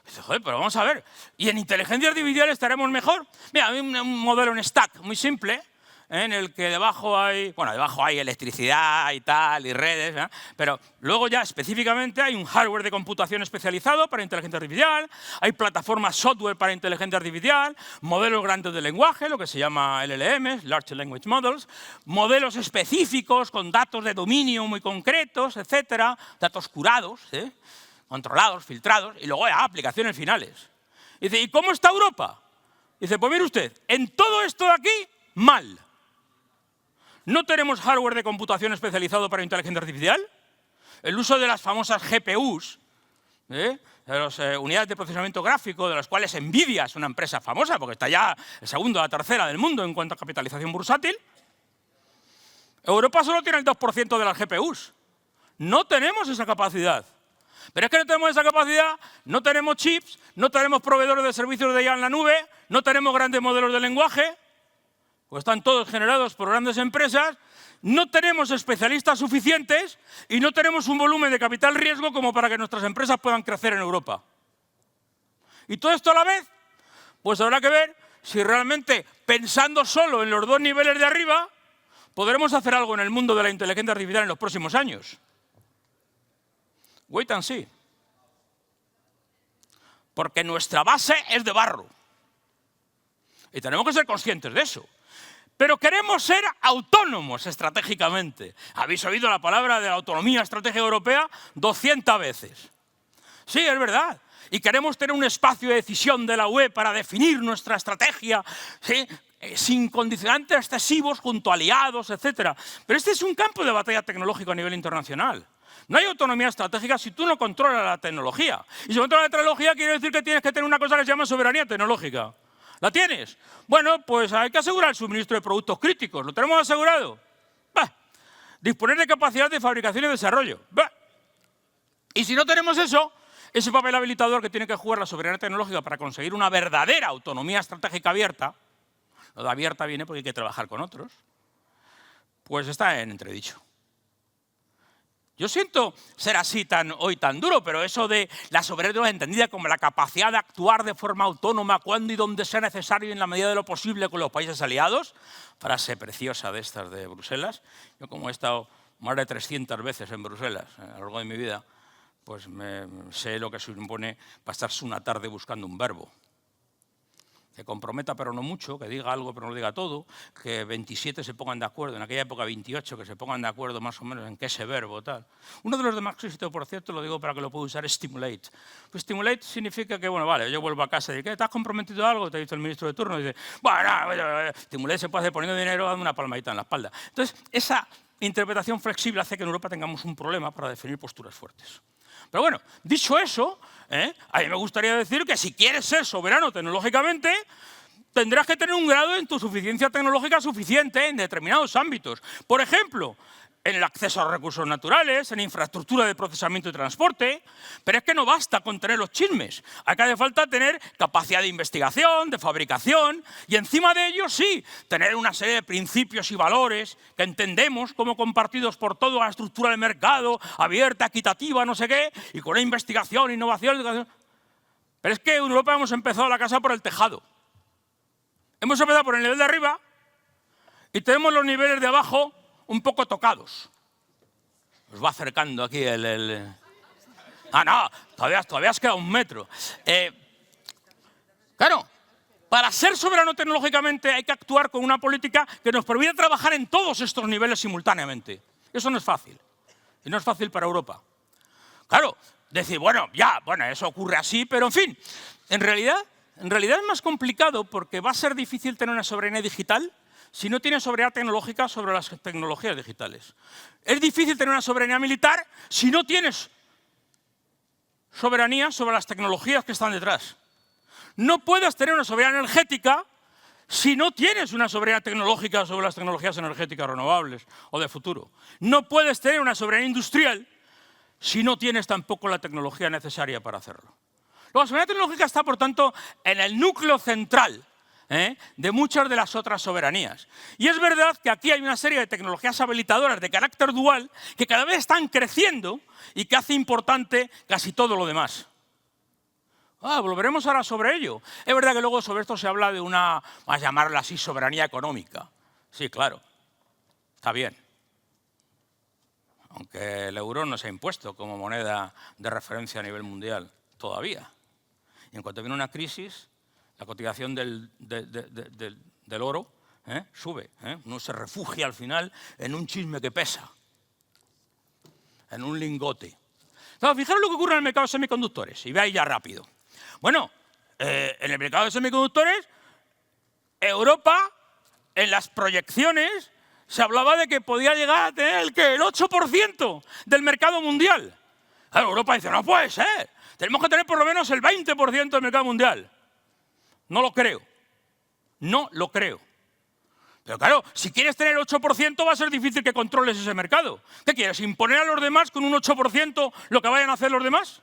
Dice, joder, pero vamos a ver, ¿y en inteligencia artificial estaremos mejor? Mira, hay un modelo en stack muy simple, en el que debajo hay electricidad y tal, y redes, pero luego ya específicamente hay un hardware de computación especializado para inteligencia artificial, hay plataformas software para inteligencia artificial, modelos grandes de lenguaje, lo que se llama LLMs, Large Language Models, modelos específicos con datos de dominio muy concretos, etcétera, datos curados, controlados, filtrados, y luego hay aplicaciones finales. Dice, ¿y cómo está Europa? Dice, pues mire usted, en todo esto de aquí, mal. No tenemos hardware de computación especializado para inteligencia artificial. El uso de las famosas GPUs, de las unidades de procesamiento gráfico, de las cuales Nvidia es una empresa famosa, porque está ya el segundo o la tercera del mundo en cuanto a capitalización bursátil. Europa solo tiene el 2% de las GPUs. No tenemos esa capacidad. Pero es que no tenemos esa capacidad, no tenemos chips, no tenemos proveedores de servicios de IA en la nube, no tenemos grandes modelos de lenguaje, pues están todos generados por grandes empresas, no tenemos especialistas suficientes y no tenemos un volumen de capital riesgo como para que nuestras empresas puedan crecer en Europa. Y todo esto a la vez, pues habrá que ver si realmente, pensando solo en los dos niveles de arriba, podremos hacer algo en el mundo de la inteligencia artificial en los próximos años. Wait and see. Porque nuestra base es de barro. Y tenemos que ser conscientes de eso. Pero queremos ser autónomos estratégicamente. Habéis oído la palabra de la autonomía estratégica europea 200 veces. Sí, es verdad. Y queremos tener un espacio de decisión de la UE para definir nuestra estrategia, ¿sí?, sin condicionantes excesivos, junto a aliados, etc. Pero este es un campo de batalla tecnológico a nivel internacional. No hay autonomía estratégica si tú no controlas la tecnología. Y si controlas la tecnología quiere decir que tienes que tener una cosa que se llama soberanía tecnológica. ¿La tienes? Bueno, pues hay que asegurar el suministro de productos críticos. ¿Lo tenemos asegurado? Bah. Disponer de capacidad de fabricación y desarrollo. Bah. Y si no tenemos eso, ese papel habilitador que tiene que jugar la soberanía tecnológica para conseguir una verdadera autonomía estratégica abierta, lo de abierta viene porque hay que trabajar con otros, pues está en entredicho. Yo siento ser así hoy tan duro, pero eso de la soberanía entendida como la capacidad de actuar de forma autónoma cuando y donde sea necesario y en la medida de lo posible con los países aliados, frase preciosa de estas de Bruselas. Yo como he estado más de 300 veces en Bruselas a lo largo de mi vida, pues sé lo que se impone pasarse una tarde buscando un verbo. Que comprometa pero no mucho, que diga algo pero no diga todo, que 27 se pongan de acuerdo, en aquella época 28, que se pongan de acuerdo más o menos en qué ese verbo tal. Uno de los de más éxito, por cierto, lo digo para que lo pueda usar, es stimulate. Pues stimulate significa que, bueno, vale, yo vuelvo a casa y digo, ¿te has comprometido a algo? Te ha dicho el ministro de turno y dice, bueno, stimulate se puede hacer poniendo dinero, dando una palmadita en la espalda. Entonces, esa interpretación flexible hace que en Europa tengamos un problema para definir posturas fuertes. Pero bueno, dicho eso, a mí me gustaría decir que si quieres ser soberano tecnológicamente, tendrás que tener un grado de autosuficiencia tecnológica suficiente en determinados ámbitos. Por ejemplo, en el acceso a recursos naturales, en infraestructura de procesamiento y transporte, pero es que no basta con tener los chismes. Acá hace falta tener capacidad de investigación, de fabricación, y encima de ello, sí, tener una serie de principios y valores que entendemos como compartidos por toda la estructura del mercado, abierta, equitativa, no sé qué, y con una investigación, innovación, educación. Pero es que en Europa hemos empezado la casa por el tejado. Hemos empezado por el nivel de arriba y tenemos los niveles de abajo un poco tocados. Os va acercando aquí Ah, no, todavía has quedado un metro. Claro, para ser soberano tecnológicamente hay que actuar con una política que nos permita trabajar en todos estos niveles simultáneamente. Eso no es fácil. Y no es fácil para Europa. Claro, decir, bueno, eso ocurre así, pero en fin, en realidad es más complicado porque va a ser difícil tener una soberanía digital si no tienes soberanía tecnológica sobre las tecnologías digitales. Es difícil tener una soberanía militar si no tienes soberanía sobre las tecnologías que están detrás. No puedes tener una soberanía energética si no tienes una soberanía tecnológica sobre las tecnologías energéticas renovables o de futuro. No puedes tener una soberanía industrial si no tienes tampoco la tecnología necesaria para hacerlo. La soberanía tecnológica está, por tanto, en el núcleo central de muchas de las otras soberanías. Y es verdad que aquí hay una serie de tecnologías habilitadoras de carácter dual que cada vez están creciendo y que hace importante casi todo lo demás. Volveremos ahora sobre ello. Es verdad que luego sobre esto se habla de una, vamos a llamarla así, soberanía económica. Sí, claro, está bien. Aunque el euro no se ha impuesto como moneda de referencia a nivel mundial todavía. Y en cuanto viene una crisis, la cotización del oro sube. Uno se refugia al final en un chisme que pesa, en un lingote. Claro, fijaros lo que ocurre en el mercado de semiconductores, y veáis ya rápido. Bueno, en el mercado de semiconductores, Europa, en las proyecciones, se hablaba de que podía llegar a tener el 8% del mercado mundial. Claro, Europa dice, no puede ser, tenemos que tener por lo menos el 20% del mercado mundial. No lo creo. No lo creo. Pero claro, si quieres tener 8% va a ser difícil que controles ese mercado. ¿Qué quieres? ¿Imponer a los demás con un 8% lo que vayan a hacer los demás?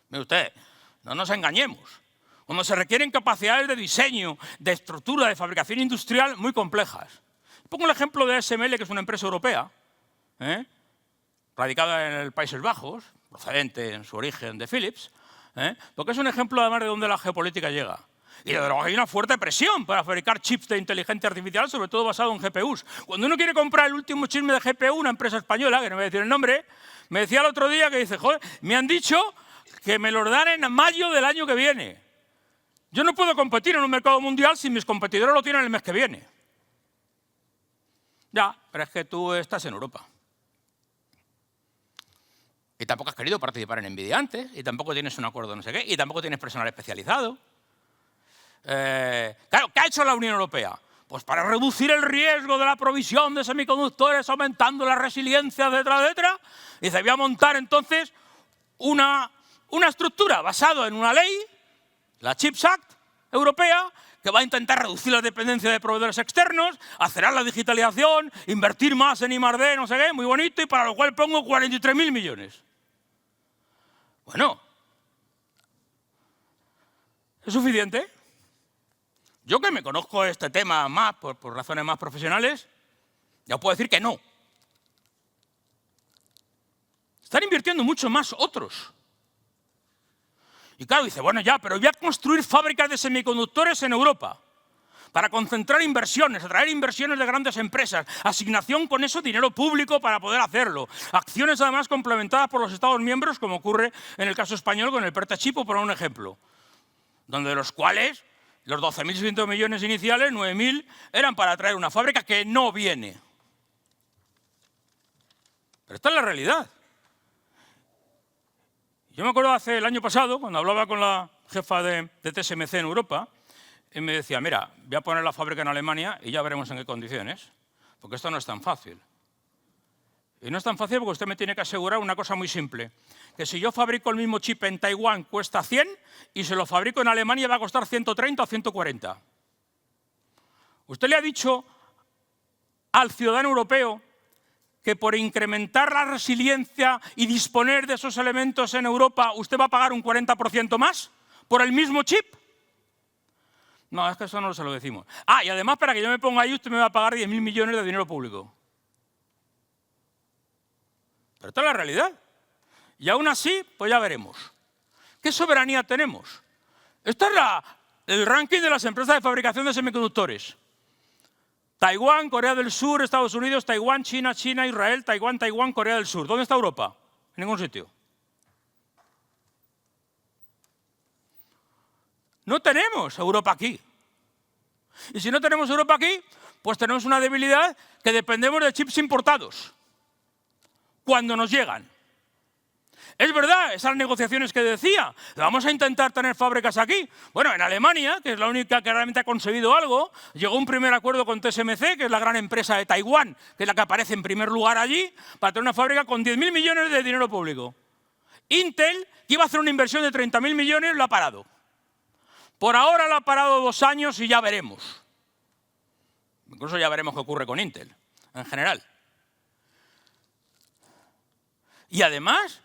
Mire usted, no nos engañemos. Cuando se requieren capacidades de diseño, de estructura, de fabricación industrial muy complejas. Pongo el ejemplo de ASML, que es una empresa europea, radicada en los Países Bajos, procedente en su origen de Philips, porque es un ejemplo además de donde la geopolítica llega. Y desde luego hay una fuerte presión para fabricar chips de inteligencia artificial, sobre todo basado en GPUs. Cuando uno quiere comprar el último chip de GPU, una empresa española, que no voy a decir el nombre, me decía el otro día que dice, joder, me han dicho que me los dan en mayo del año que viene. Yo no puedo competir en un mercado mundial si mis competidores lo tienen el mes que viene. Ya, pero es que tú estás en Europa. Y tampoco has querido participar en NVIDIA antes, y tampoco tienes un acuerdo no sé qué, y tampoco tienes personal especializado. Claro, ¿qué ha hecho la Unión Europea? Pues para reducir el riesgo de la provisión de semiconductores, aumentando la resiliencia, etcétera, etcétera, dice, voy a montar entonces una estructura basada en una ley, la CHIPS Act europea, que va a intentar reducir la dependencia de proveedores externos, acelerar la digitalización, invertir más en I+D, no sé qué, muy bonito, y para lo cual pongo 43.000 millones. Bueno, ¿es suficiente? Yo que me conozco este tema más por razones más profesionales, ya os puedo decir que no. Están invirtiendo mucho más otros. Y claro, dice, bueno ya, pero voy a construir fábricas de semiconductores en Europa para concentrar inversiones, atraer inversiones de grandes empresas, asignación con eso dinero público para poder hacerlo, acciones además complementadas por los Estados miembros, como ocurre en el caso español con el PERTE-CHIP, por poner un ejemplo, donde de los cuales los 12.600 millones iniciales, 9.000 eran para traer una fábrica que no viene. Pero esta es la realidad. Yo me acuerdo hace el año pasado, cuando hablaba con la jefa de TSMC en Europa, y me decía, mira, voy a poner la fábrica en Alemania y ya veremos en qué condiciones, porque esto no es tan fácil. Y no es tan fácil porque usted me tiene que asegurar una cosa muy simple, que si yo fabrico el mismo chip en Taiwán cuesta 100 y se lo fabrico en Alemania va a costar 130 o 140. ¿Usted le ha dicho al ciudadano europeo que por incrementar la resiliencia y disponer de esos elementos en Europa usted va a pagar un 40% más por el mismo chip? No, es que eso no se lo decimos. Ah, y además para que yo me ponga ahí usted me va a pagar 10.000 millones de dinero público. Pero esta es la realidad. Y aún así, pues ya veremos. ¿Qué soberanía tenemos? Este es el ranking de las empresas de fabricación de semiconductores. Taiwán, Corea del Sur, Estados Unidos, Taiwán, China, Israel, Taiwán, Corea del Sur. ¿Dónde está Europa? En ningún sitio. No tenemos Europa aquí. Y si no tenemos Europa aquí, pues tenemos una debilidad que dependemos de chips importados cuando nos llegan. Es verdad, esas negociaciones que decía, vamos a intentar tener fábricas aquí. Bueno, en Alemania, que es la única que realmente ha conseguido algo, llegó un primer acuerdo con TSMC, que es la gran empresa de Taiwán, que es la que aparece en primer lugar allí, para tener una fábrica con 10.000 millones de dinero público. Intel, que iba a hacer una inversión de 30.000 millones, lo ha parado. Por ahora lo ha parado 2 años y ya veremos. Incluso ya veremos qué ocurre con Intel, en general. Y además,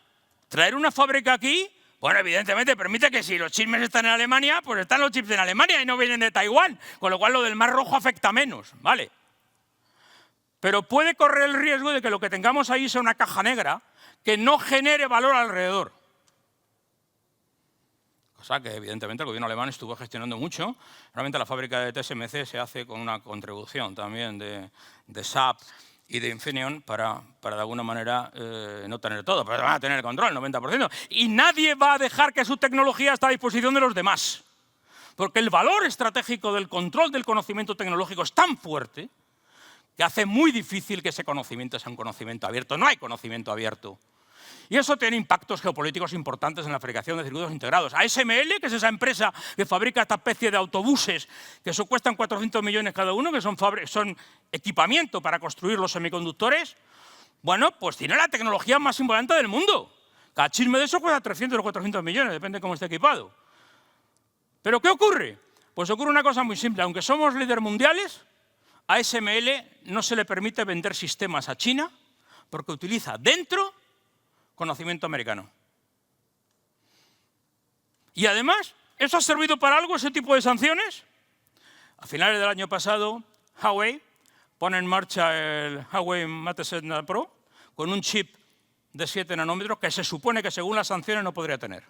traer una fábrica aquí, bueno, evidentemente permite que si los chips están en Alemania, pues están los chips en Alemania y no vienen de Taiwán, con lo cual lo del Mar Rojo afecta menos, ¿vale? Pero puede correr el riesgo de que lo que tengamos ahí sea una caja negra que no genere valor alrededor. Cosa que evidentemente el gobierno alemán estuvo gestionando mucho. Realmente la fábrica de TSMC se hace con una contribución también de SAP y de Infineon para de alguna manera no tener todo, pero van a tener el control, el 90%. Y nadie va a dejar que su tecnología esté a disposición de los demás. Porque el valor estratégico del control del conocimiento tecnológico es tan fuerte que hace muy difícil que ese conocimiento sea un conocimiento abierto. No hay conocimiento abierto. Y eso tiene impactos geopolíticos importantes en la fabricación de circuitos integrados. ASML, que es esa empresa que fabrica esta especie de autobuses que eso cuestan 400 millones cada uno, que son equipamiento para construir los semiconductores, bueno, pues tiene la tecnología más importante del mundo. Cada chisme de eso cuesta 300 o 400 millones, depende de cómo esté equipado. ¿Pero qué ocurre? Pues ocurre una cosa muy simple. Aunque somos líderes mundiales, a ASML no se le permite vender sistemas a China porque utiliza dentro conocimiento americano. Y además, ¿eso ha servido para algo, ese tipo de sanciones? A finales del año pasado, Huawei pone en marcha el Huawei Mate 7 Pro con un chip de 7 nanómetros que se supone que según las sanciones no podría tener.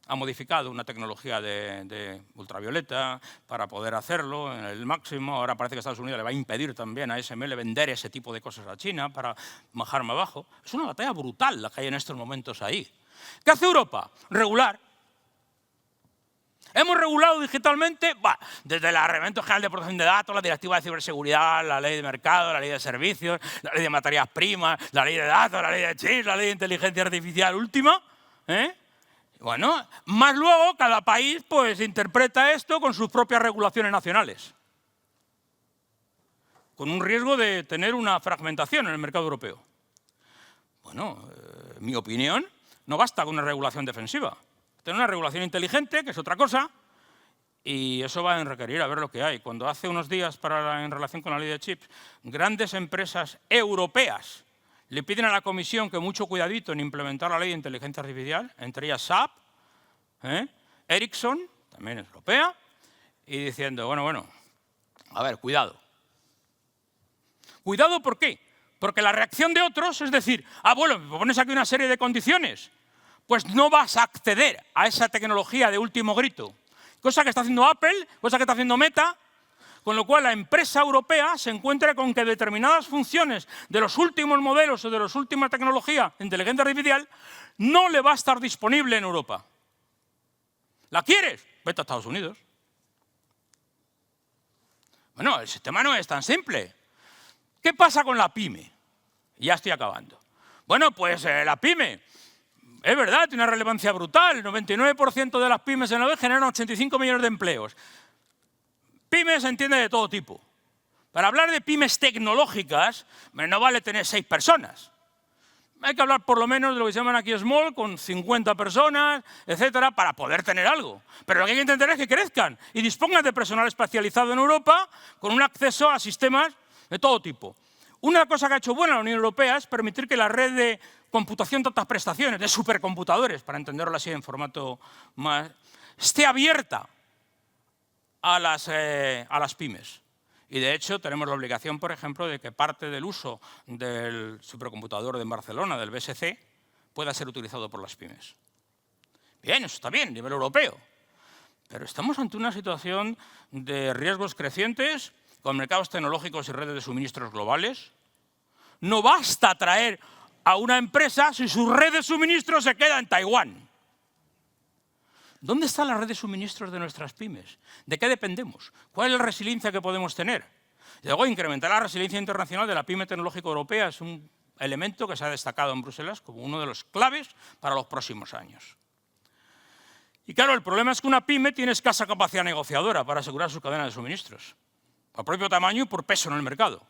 Ha modificado una tecnología de ultravioleta para poder hacerlo en el máximo. Ahora parece que Estados Unidos le va a impedir también a ASML vender ese tipo de cosas a China para bajar más abajo. Es una batalla brutal la que hay en estos momentos ahí. ¿Qué hace Europa? Regular. ¿Hemos regulado digitalmente? Bueno, desde el Reglamento General de Protección de Datos, la Directiva de Ciberseguridad, la Ley de Mercado, la Ley de Servicios, la Ley de Materias Primas, la Ley de Datos, la Ley de chips, la Ley de Inteligencia Artificial última. Bueno, más luego cada país pues interpreta esto con sus propias regulaciones nacionales, con un riesgo de tener una fragmentación en el mercado europeo. Bueno, en mi opinión, no basta con una regulación defensiva. Tener una regulación inteligente, que es otra cosa, y eso va a requerir a ver lo que hay. Cuando hace unos días, en relación con la ley de chips, grandes empresas europeas le piden a la Comisión que mucho cuidadito en implementar la ley de inteligencia artificial, entre ellas SAP, Ericsson, también es europea, y diciendo, bueno, a ver, cuidado. ¿Cuidado por qué? Porque la reacción de otros es decir, bueno, me pones aquí una serie de condiciones, pues no vas a acceder a esa tecnología de último grito. Cosa que está haciendo Apple, cosa que está haciendo Meta, con lo cual la empresa europea se encuentra con que determinadas funciones de los últimos modelos o de las últimas tecnologías de inteligencia artificial no le va a estar disponible en Europa. ¿La quieres? Vete a Estados Unidos. Bueno, el sistema no es tan simple. ¿Qué pasa con la pyme? Ya estoy acabando. Bueno, pues la pyme, es verdad, tiene una relevancia brutal. El 99% de las pymes en la vez generan 85 millones de empleos. Pymes se entiende de todo tipo. Para hablar de pymes tecnológicas, no vale tener 6 personas. Hay que hablar por lo menos de lo que se llaman aquí small, con 50 personas, etcétera, para poder tener algo. Pero lo que hay que entender es que crezcan y dispongan de personal especializado en Europa con un acceso a sistemas de todo tipo. Una cosa que ha hecho buena la Unión Europea es permitir que la red de computación de altas prestaciones, de supercomputadores, para entenderlo así en formato más, esté abierta a las pymes. Y de hecho tenemos la obligación, por ejemplo, de que parte del uso del supercomputador de Barcelona, del BSC, pueda ser utilizado por las pymes. Bien, eso está bien, a nivel europeo. Pero estamos ante una situación de riesgos crecientes con mercados tecnológicos y redes de suministros globales. No basta traer a una empresa si su red de suministros se queda en Taiwán. ¿Dónde está la red de suministros de nuestras pymes? ¿De qué dependemos? ¿Cuál es la resiliencia que podemos tener? Y luego, incrementar la resiliencia internacional de la pyme tecnológica europea es un elemento que se ha destacado en Bruselas como uno de los claves para los próximos años. Y claro, el problema es que una pyme tiene escasa capacidad negociadora para asegurar su cadena de suministros, por propio tamaño y por peso en el mercado.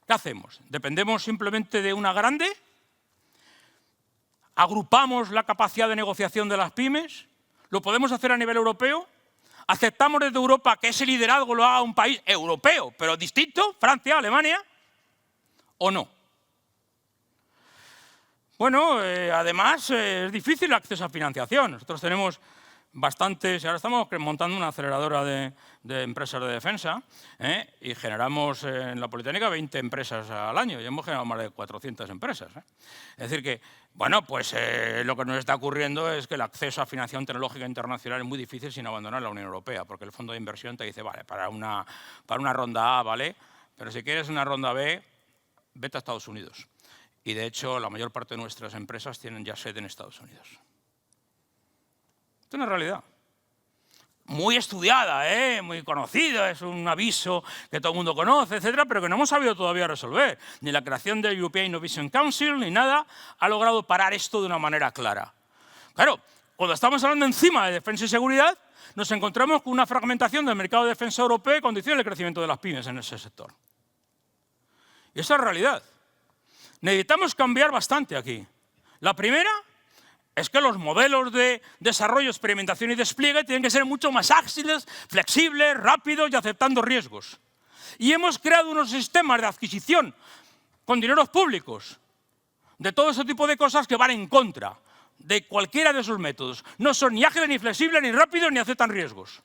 ¿Qué hacemos? ¿Dependemos simplemente de una grande? ¿Agrupamos la capacidad de negociación de las pymes? ¿Lo podemos hacer a nivel europeo? ¿Aceptamos desde Europa que ese liderazgo lo haga un país europeo, pero distinto, Francia, Alemania? ¿O no? Bueno, además es difícil el acceso a financiación. Nosotros tenemos bastantes, ahora estamos montando una aceleradora de empresas de defensa y generamos en la Politécnica 20 empresas al año y hemos generado más de 400 empresas. Es decir que, bueno, pues lo que nos está ocurriendo es que el acceso a financiación tecnológica internacional es muy difícil sin abandonar la Unión Europea, porque el fondo de inversión te dice, vale, para una ronda A, ¿vale? Pero si quieres una ronda B, vete a Estados Unidos. Y de hecho, la mayor parte de nuestras empresas tienen ya sede en Estados Unidos. Es una realidad. Muy estudiada, muy conocida, es un aviso que todo el mundo conoce, etcétera, pero que no hemos sabido todavía resolver. Ni la creación del European Innovation Council, ni nada, ha logrado parar esto de una manera clara. Claro, cuando estamos hablando encima de defensa y seguridad, nos encontramos con una fragmentación del mercado de defensa europeo que condiciona el crecimiento de las pymes en ese sector. Y esa es la realidad. Necesitamos cambiar bastante aquí. La primera es que los modelos de desarrollo, experimentación y despliegue tienen que ser mucho más ágiles, flexibles, rápidos y aceptando riesgos. Y hemos creado unos sistemas de adquisición con dineros públicos de todo ese tipo de cosas que van en contra de cualquiera de esos métodos. No son ni ágiles, ni flexibles, ni rápidos, ni aceptan riesgos.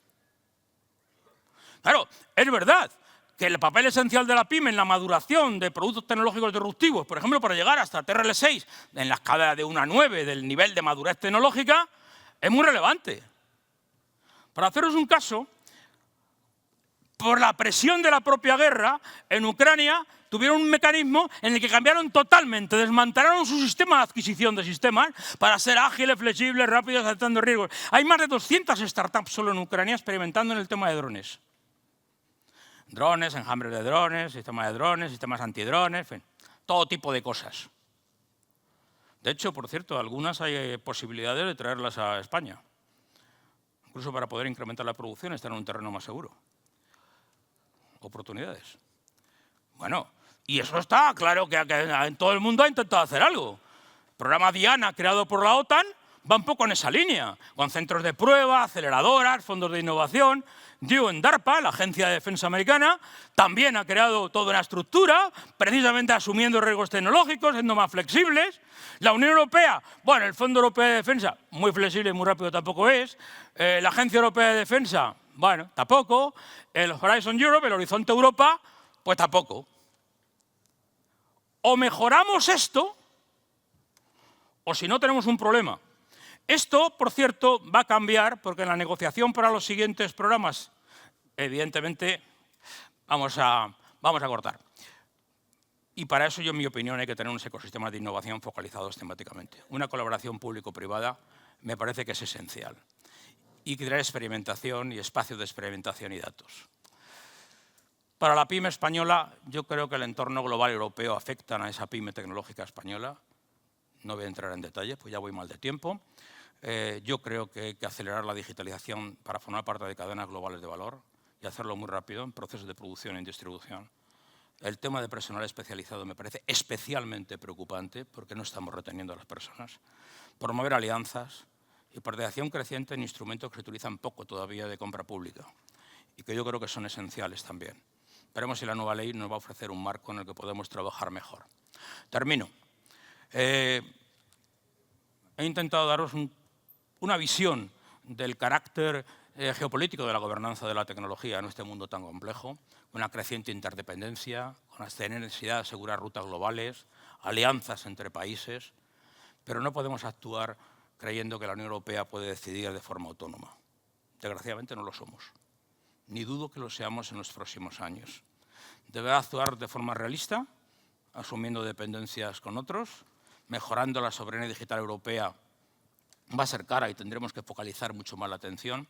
Claro, es verdad que el papel esencial de la PYME en la maduración de productos tecnológicos disruptivos, por ejemplo, para llegar hasta TRL6 en la escala de 1 a 9 del nivel de madurez tecnológica, es muy relevante. Para haceros un caso, por la presión de la propia guerra, en Ucrania tuvieron un mecanismo en el que cambiaron totalmente, desmantelaron su sistema de adquisición de sistemas para ser ágiles, flexibles, rápidos, aceptando riesgos. Hay más de 200 startups solo en Ucrania experimentando en el tema de drones. Drones, enjambres de drones, sistemas antidrones, en fin, todo tipo de cosas. De hecho, por cierto, algunas hay posibilidades de traerlas a España, incluso para poder incrementar la producción, estar en un terreno más seguro. Oportunidades. Bueno, y eso está claro que en todo el mundo ha intentado hacer algo. El programa Diana, creado por la OTAN, va un poco en esa línea, con centros de prueba, aceleradoras, fondos de innovación. En DARPA, la Agencia de Defensa Americana, también ha creado toda una estructura, precisamente asumiendo riesgos tecnológicos, siendo más flexibles. La Unión Europea, bueno, el Fondo Europeo de Defensa, muy flexible y muy rápido tampoco es. La Agencia Europea de Defensa, bueno, tampoco. El Horizon Europe, el Horizonte Europa, pues tampoco. O mejoramos esto, o si no tenemos un problema. Esto, por cierto, va a cambiar porque en la negociación para los siguientes programas, evidentemente, vamos a cortar. Y para eso, yo, en mi opinión, hay que tener unos ecosistemas de innovación focalizados temáticamente. Una colaboración público-privada me parece que es esencial. Y crear experimentación y espacios de experimentación y datos. Para la PYME española, yo creo que el entorno global europeo afecta a esa PYME tecnológica española. No voy a entrar en detalle, pues ya voy mal de tiempo. Yo creo que hay que acelerar la digitalización para formar parte de cadenas globales de valor y hacerlo muy rápido en procesos de producción y distribución. El tema de personal especializado me parece especialmente preocupante porque no estamos reteniendo a las personas. Promover alianzas y participación creciente en instrumentos que se utilizan poco todavía de compra pública y que yo creo que son esenciales también. Veremos si la nueva ley nos va a ofrecer un marco en el que podemos trabajar mejor. Termino. He intentado daros una visión del carácter geopolítico de la gobernanza de la tecnología en este mundo tan complejo, con una creciente interdependencia, con la necesidad de asegurar rutas globales, alianzas entre países, pero no podemos actuar creyendo que la Unión Europea puede decidir de forma autónoma. Desgraciadamente no lo somos, ni dudo que lo seamos en los próximos años. Deberá actuar de forma realista, asumiendo dependencias con otros, mejorando la soberanía digital europea. Va a ser cara y tendremos que focalizar mucho más la atención.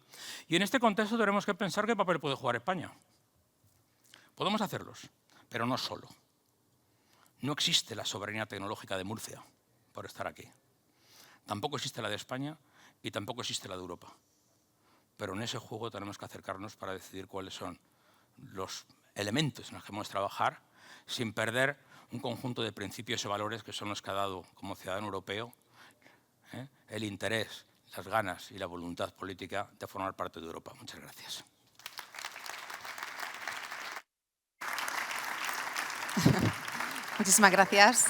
Y en este contexto tenemos que pensar qué papel puede jugar España. Podemos hacerlos, pero no solo. No existe la soberanía tecnológica de Murcia por estar aquí. Tampoco existe la de España y tampoco existe la de Europa. Pero en ese juego tenemos que acercarnos para decidir cuáles son los elementos en los que vamos a trabajar sin perder un conjunto de principios y valores que son los que ha dado como ciudadano europeo el interés, las ganas y la voluntad política de formar parte de Europa. Muchas gracias. Muchísimas gracias.